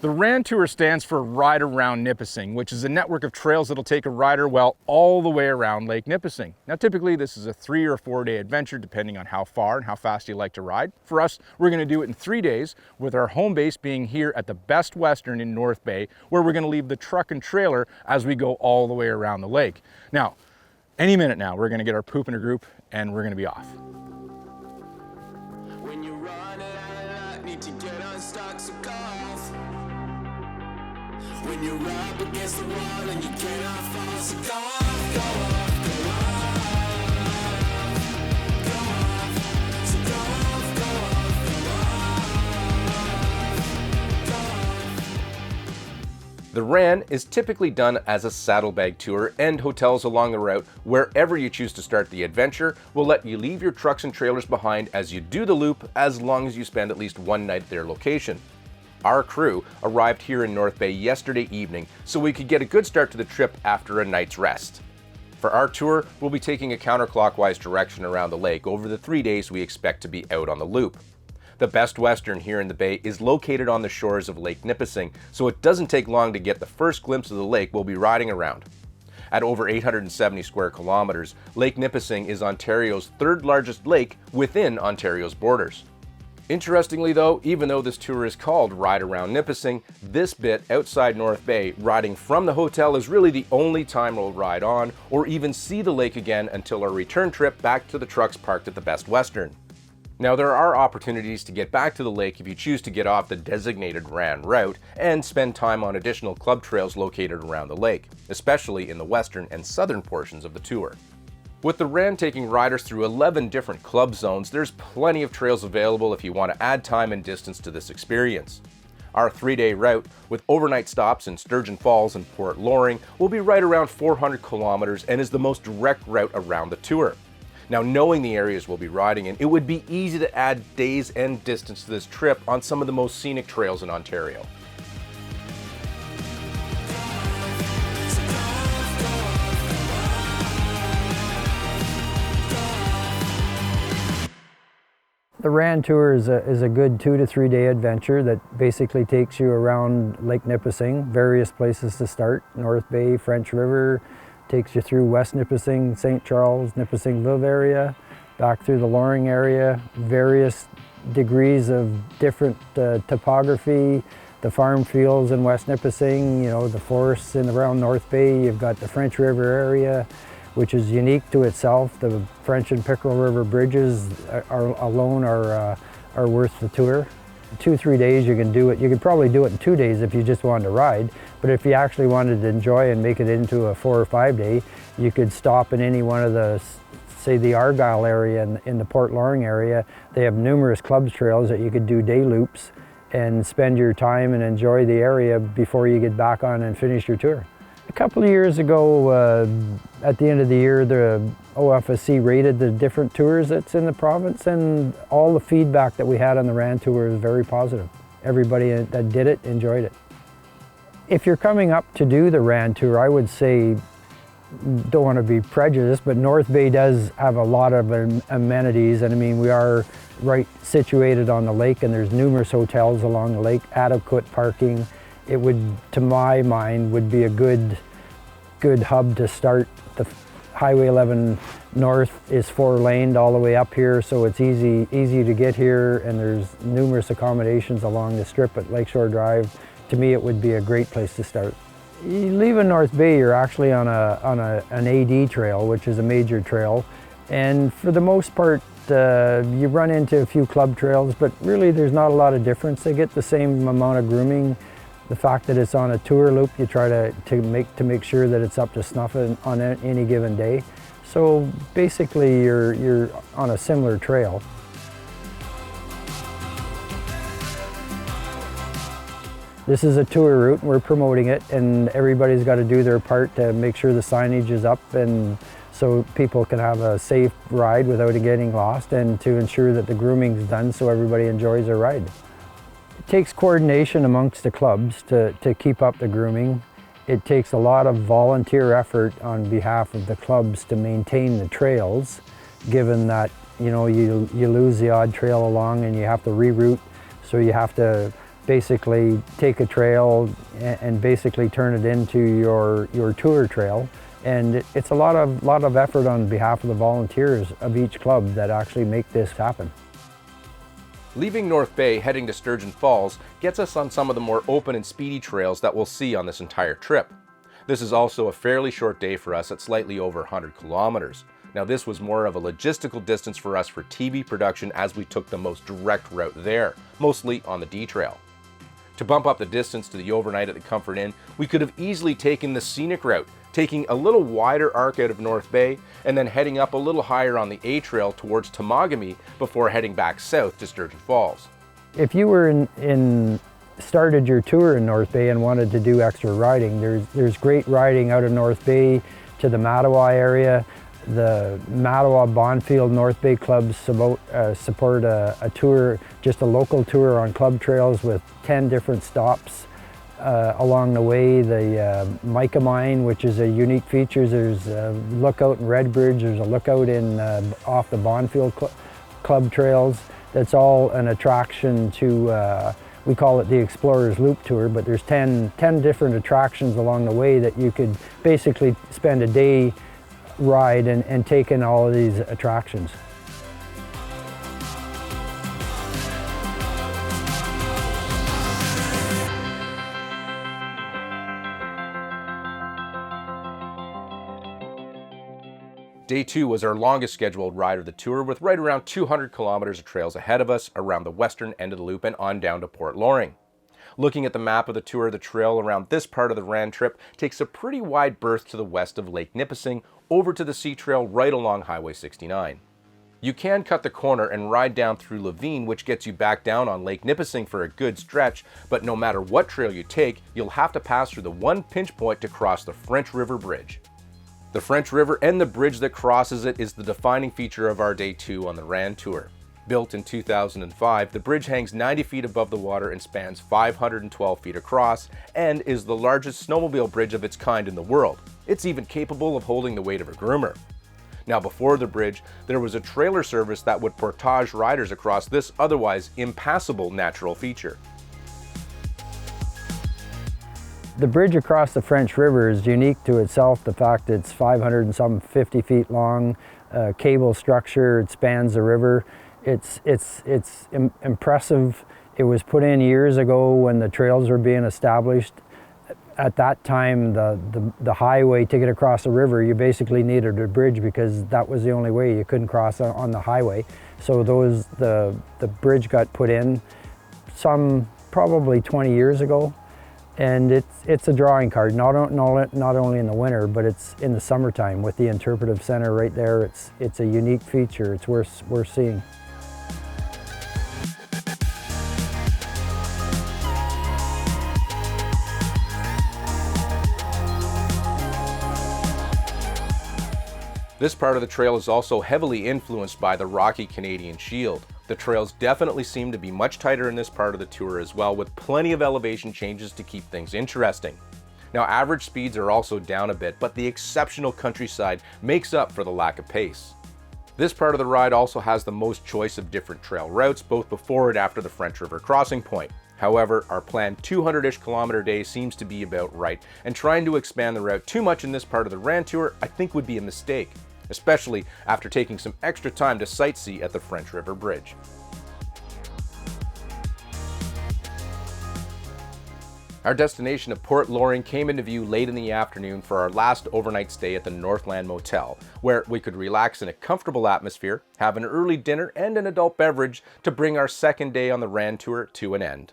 The RAN Tour stands for Ride Around Nipissing, which is a network of trails that'll take a rider well all the way around Lake Nipissing. Now typically this is a 3 or 4 day adventure depending on how far and how fast you like to ride. For us, we're going to do it in 3 days, with our home base being here at the Best Western in North Bay, where we're going to leave the truck and trailer as we go all the way around the lake. Now, any minute now, we're going to get our poop in a group and we're going to be off. When you run it out of luck, need to get unstuck, so go off. When you're up against the wall and you cannot fall, so go off, go off, go off, go off, so go off, go off, go off. The RAN is typically done as a saddlebag tour, and hotels along the route, wherever you choose to start the adventure, will let you leave your trucks and trailers behind as you do the loop, as long as you spend at least one night at their location. Our crew arrived here in North Bay yesterday evening, so we could get a good start to the trip after a night's rest. For our tour, we'll be taking a counterclockwise direction around the lake over the 3 days we expect to be out on the loop. The Best Western here in the Bay is located on the shores of Lake Nipissing, so it doesn't take long to get the first glimpse of the lake we'll be riding around. At over 870 square kilometers, Lake Nipissing is Ontario's third largest lake within Ontario's borders. Interestingly though, even though this tour is called Ride Around Nipissing, this bit outside North Bay, riding from the hotel, is really the only time we'll ride on or even see the lake again until our return trip back to the trucks parked at the Best Western. Now, there are opportunities to get back to the lake if you choose to get off the designated RAN route and spend time on additional club trails located around the lake, especially in the western and southern portions of the tour. With the RAN taking riders through 11 different club zones, there's plenty of trails available if you want to add time and distance to this experience. Our 3-day route, with overnight stops in Sturgeon Falls and Port Loring, will be right around 400 kilometers and is the most direct route around the tour. Now, knowing the areas we'll be riding in, it would be easy to add days and distance to this trip on some of the most scenic trails in Ontario. The RAN Tour is a good 2 to 3 day adventure that basically takes you around Lake Nipissing, various places to start, North Bay, French River, takes you through West Nipissing, St. Charles, Nipissing-Ville area, back through the Loring area, various degrees of different topography, the farm fields in West Nipissing, you know, the forests in around North Bay, you've got the French River area, which is unique to itself. The French and Pickerel River bridges alone are worth the tour. 2-3 days you can do it. You could probably do it in 2 days if you just wanted to ride, but if you actually wanted to enjoy and make it into a 4 or 5 day, you could stop in any one of the, say the Argyle area in the Port Loring area. They have numerous club trails that you could do day loops and spend your time and enjoy the area before you get back on and finish your tour. A couple of years ago, at the end of the year, the OFSC rated the different tours that's in the province, and all the feedback that we had on the RAN tour was very positive. Everybody that did it enjoyed it. If you're coming up to do the RAN tour, I would say, don't want to be prejudiced, but North Bay does have a lot of amenities, and I mean, we are right situated on the lake, and there's numerous hotels along the lake, adequate parking. It would, to my mind, would be a good hub to start. The Highway 11 North is 4-laned all the way up here, so it's easy to get here, and there's numerous accommodations along the strip at Lakeshore Drive. To me, it would be a great place to start. You leave in North Bay, you're actually on an AD trail, which is a major trail, and for the most part, you run into a few club trails, but really there's not a lot of difference. They get the same amount of grooming. The fact that it's on a tour loop, you try to make sure that it's up to snuff on any given day. So basically, you're on a similar trail. This is a tour route, and we're promoting it, and everybody's got to do their part to make sure the signage is up, and so people can have a safe ride without getting lost, and to ensure that the grooming is done so everybody enjoys their ride. It takes coordination amongst the clubs to keep up the grooming. It takes a lot of volunteer effort on behalf of the clubs to maintain the trails, given that, you know, you lose the odd trail along and you have to reroute, so you have to basically take a trail and basically turn it into your tour trail. And it's a lot of effort on behalf of the volunteers of each club that actually make this happen. Leaving North Bay heading to Sturgeon Falls gets us on some of the more open and speedy trails that we'll see on this entire trip. This is also a fairly short day for us at slightly over 100 kilometers. Now this was more of a logistical distance for us for TV production as we took the most direct route there, mostly on the D Trail. To bump up the distance to the overnight at the Comfort Inn, we could have easily taken the scenic route, taking a little wider arc out of North Bay and then heading up a little higher on the A Trail towards Temagami before heading back south to Sturgeon Falls. If you were started your tour in North Bay and wanted to do extra riding, there's great riding out of North Bay to the Mattawa area. The Mattawa Bonfield North Bay clubs support a tour, just a local tour on club trails with 10 different stops along the way. The Mica Mine, which is a unique feature, there's a lookout in Redbridge, there's a lookout in off the Bonfield club trails. That's all an attraction to, we call it the Explorers Loop Tour, but there's 10 different attractions along the way that you could basically spend a day ride and take in all of these attractions. Day 2 was our longest scheduled ride of the tour, with right around 200 kilometers of trails ahead of us around the western end of the loop and on down to Port Loring. Looking at the map of the tour, the trail around this part of the Rand trip takes a pretty wide berth to the west of Lake Nipissing over to the Sea Trail right along Highway 69. You can cut the corner and ride down through Laveen, which gets you back down on Lake Nipissing for a good stretch, but no matter what trail you take, you'll have to pass through the one pinch point to cross the French River Bridge. The French River and the bridge that crosses it is the defining feature of our Day 2 on the Rand Tour. Built in 2005, the bridge hangs 90 feet above the water and spans 512 feet across and is the largest snowmobile bridge of its kind in the world. It's even capable of holding the weight of a groomer. Now before the bridge, there was a trailer service that would portage riders across this otherwise impassable natural feature. The bridge across the French River is unique to itself, the fact it's 550 feet long, cable structure, it spans the river. It's impressive. It was put in years ago when the trails were being established. At that time, the highway to get across the river, you basically needed a bridge because that was the only way. You couldn't cross on the highway. So the bridge got put in probably 20 years ago. And it's a drawing card, not only in the winter, but it's in the summertime with the interpretive center right there. It's a unique feature. It's worth seeing. This part of the trail is also heavily influenced by the rocky Canadian Shield. The trails definitely seem to be much tighter in this part of the tour as well, with plenty of elevation changes to keep things interesting. Now average speeds are also down a bit, but the exceptional countryside makes up for the lack of pace. This part of the ride also has the most choice of different trail routes, both before and after the French River crossing point. However, our planned 200-ish kilometer day seems to be about right, and trying to expand the route too much in this part of the Rand Tour I think would be a mistake, especially after taking some extra time to sightsee at the French River Bridge. Our destination of Port Loring came into view late in the afternoon for our last overnight stay at the Northland Motel, where we could relax in a comfortable atmosphere, have an early dinner and an adult beverage to bring our second day on the Rand Tour to an end.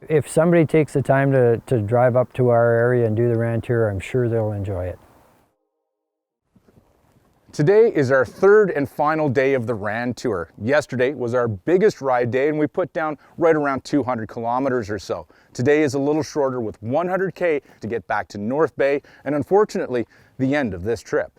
If somebody takes the time to drive up to our area and do the Rand Tour, I'm sure they'll enjoy it. Today is our third and final day of the Rand Tour. Yesterday was our biggest ride day and we put down right around 200 kilometers or so. Today is a little shorter with 100K to get back to North Bay and unfortunately the end of this trip.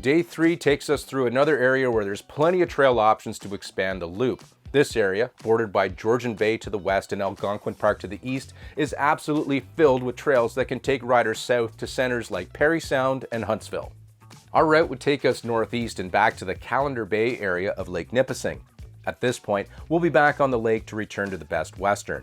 Day 3 takes us through another area where there's plenty of trail options to expand the loop. This area, bordered by Georgian Bay to the west and Algonquin Park to the east, is absolutely filled with trails that can take riders south to centers like Parry Sound and Huntsville. Our route would take us northeast and back to the Calendar Bay area of Lake Nipissing. At this point, we'll be back on the lake to return to the Best Western.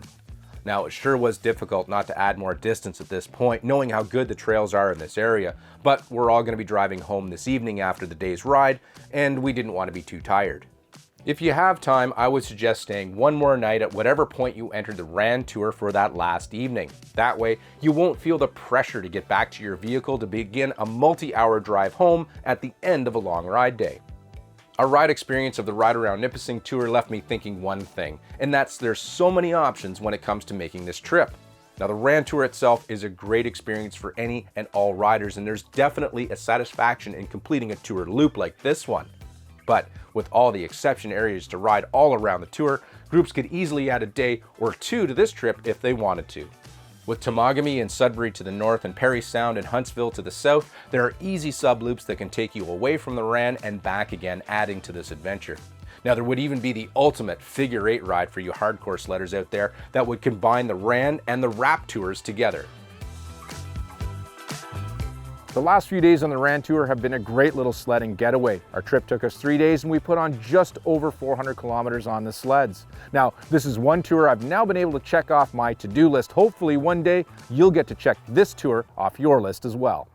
Now, it sure was difficult not to add more distance at this point, knowing how good the trails are in this area, but we're all going to be driving home this evening after the day's ride, and we didn't want to be too tired. If you have time, I would suggest staying one more night at whatever point you entered the RAN tour for that last evening. That way, you won't feel the pressure to get back to your vehicle to begin a multi-hour drive home at the end of a long ride day. Our ride experience of the Ride Around Nipissing tour left me thinking one thing, and that's there's so many options when it comes to making this trip. Now, the RAN tour itself is a great experience for any and all riders, and there's definitely a satisfaction in completing a tour loop like this one. But with all the exception areas to ride all around the tour, groups could easily add a day or two to this trip if they wanted to. With Temagami and Sudbury to the north and Parry Sound and Huntsville to the south, there are easy sub-loops that can take you away from the RAN and back again, adding to this adventure. Now, there would even be the ultimate figure-8 ride for you hardcore sledders out there that would combine the RAN and the RAP tours together. The last few days on the RAN tour have been a great little sledding getaway. Our trip took us 3 days and we put on just over 400 kilometers on the sleds. Now, this is one tour I've now been able to check off my to-do list. Hopefully one day you'll get to check this tour off your list as well.